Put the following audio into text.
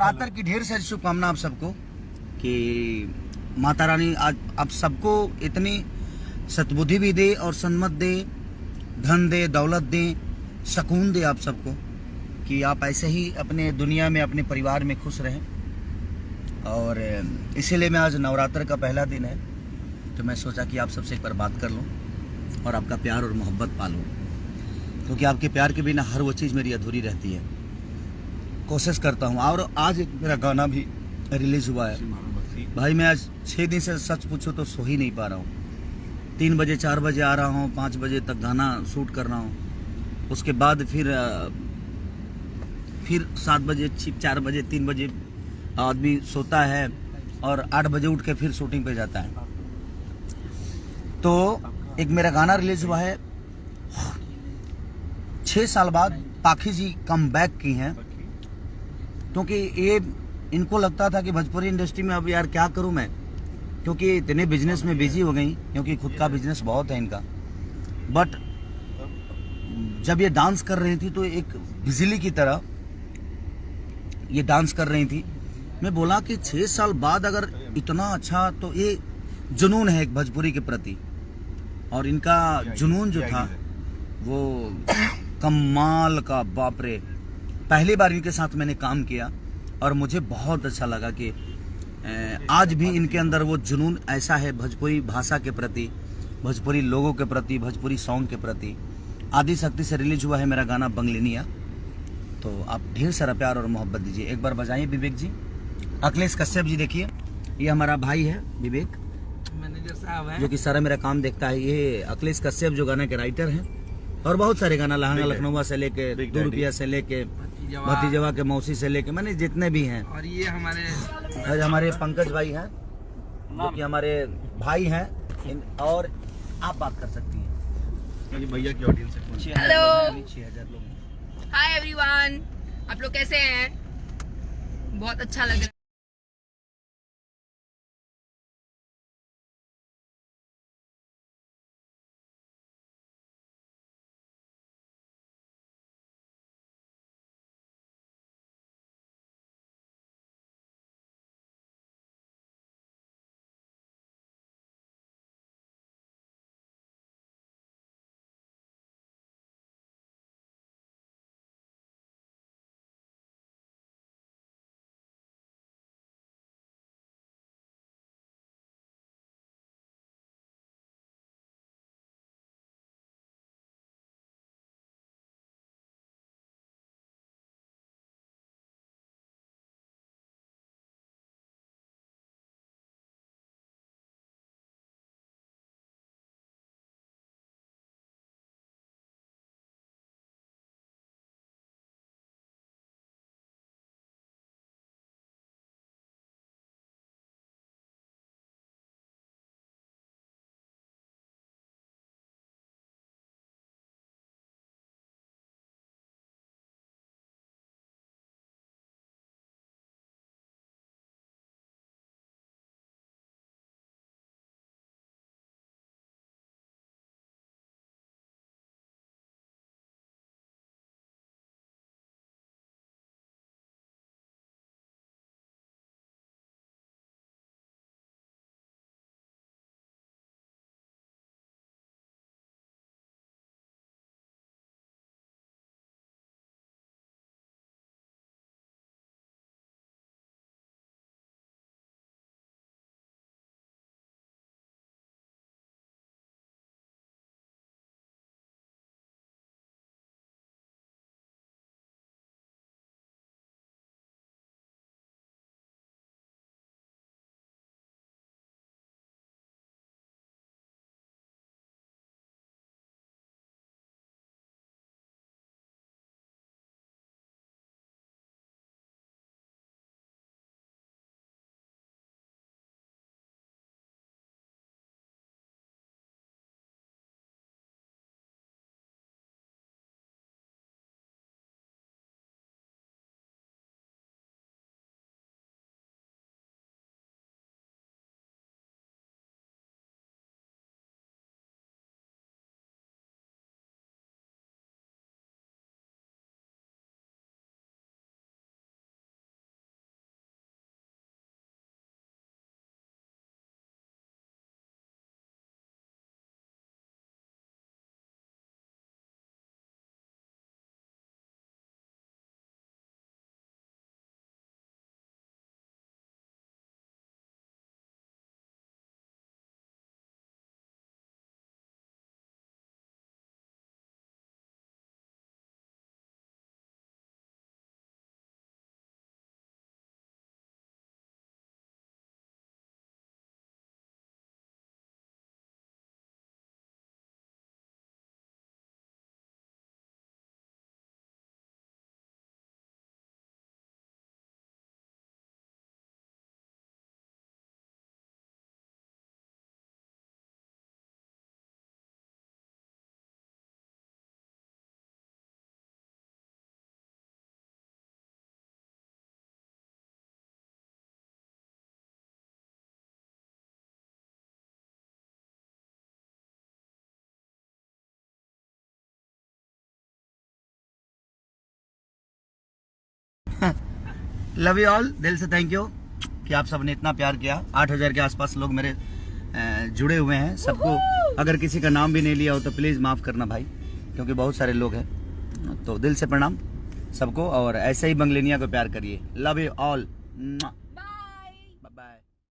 नवरात्र की ढेर सारी शुभकामना आप सबको कि माता रानी आज आप सबको इतनी सद्बुद्धि भी दे और सन्मत दे, धन दे, दौलत दे, सुकून दे आप सबको कि आप ऐसे ही अपने दुनिया में अपने परिवार में खुश रहें। और इसीलिए मैं आज नवरात्र का पहला दिन है तो मैं सोचा कि आप सबसे एक बार बात कर लूं और आपका प्यार और मोहब्बत पालूं, क्योंकि आपके प्यार के बिना हर वो चीज़ मेरी अधूरी रहती है। कोशिश करता हूं। और आज एक मेरा गाना भी रिलीज़ हुआ है भाई। मैं आज 6 दिन से सच पूछो तो सो ही नहीं पा रहा हूँ। 3 बजे 4 बजे आ रहा हूँ, 5 बजे तक गाना शूट कर रहा हूँ। उसके बाद फिर 7 बजे 4 बजे 3 बजे आदमी सोता है और 8 बजे उठ के फिर शूटिंग पे जाता है। तो एक मेरा गाना रिलीज हुआ है 6 साल बाद। पाखी जी कम बैक की हैं, क्योंकि ये इनको लगता था कि भोजपुरी इंडस्ट्री में अब यार क्या करूं मैं, क्योंकि इतने बिजनेस में बिजी हो गई, क्योंकि खुद का बिजनेस बहुत है इनका। बट जब ये डांस कर रही थी तो एक बिजली की तरह ये डांस कर रही थी। मैं बोला कि 6 साल बाद अगर इतना अच्छा, तो ये जुनून है एक भोजपुरी के प्रति। और इनका जुनून जो था वो कमाल का, बाप रे। पहली बार इनके साथ मैंने काम किया और मुझे बहुत अच्छा लगा कि आज भी इनके अंदर वो जुनून ऐसा है भोजपुरी भाषा के प्रति, भोजपुरी लोगों के प्रति, भोजपुरी सॉन्ग के प्रति। आदि शक्ति से रिलीज हुआ है मेरा गाना बंगलिनिया। तो आप ढेर सारा प्यार और मोहब्बत दीजिए। एक बार बजाइए विवेक जी। अखिलेश कश्यप जी देखिए, ये हमारा भाई है विवेक, मैनेजर साहब है, जो कि सारा मेरा काम देखता है। ये अखिलेश कश्यप जो गाना के राइटर हैं, और बहुत सारे गाना लहंगा लखनऊ से लेके 2 रुपया से लेके भतीजवा के मौसी से लेके मैंने जितने भी हैं। और ये हमारे पंकज भाई हैं, जो कि हमारे भाई हैं। और आप बात कर सकती हैं भैया की ऑडियंस से। हेलो 6000 लोग। हाय एवरीवन, आप लोग कैसे हैं? बहुत अच्छा लग रहा है। लव यू ऑल, दिल से थैंक यू कि आप सबने इतना प्यार किया। 8000 के आसपास लोग मेरे जुड़े हुए हैं। सबको अगर किसी का नाम भी नहीं लिया हो तो प्लीज़ माफ़ करना भाई, क्योंकि बहुत सारे लोग हैं। तो दिल से प्रणाम सबको, और ऐसे ही बंगलेनिया को प्यार करिए। Love you all.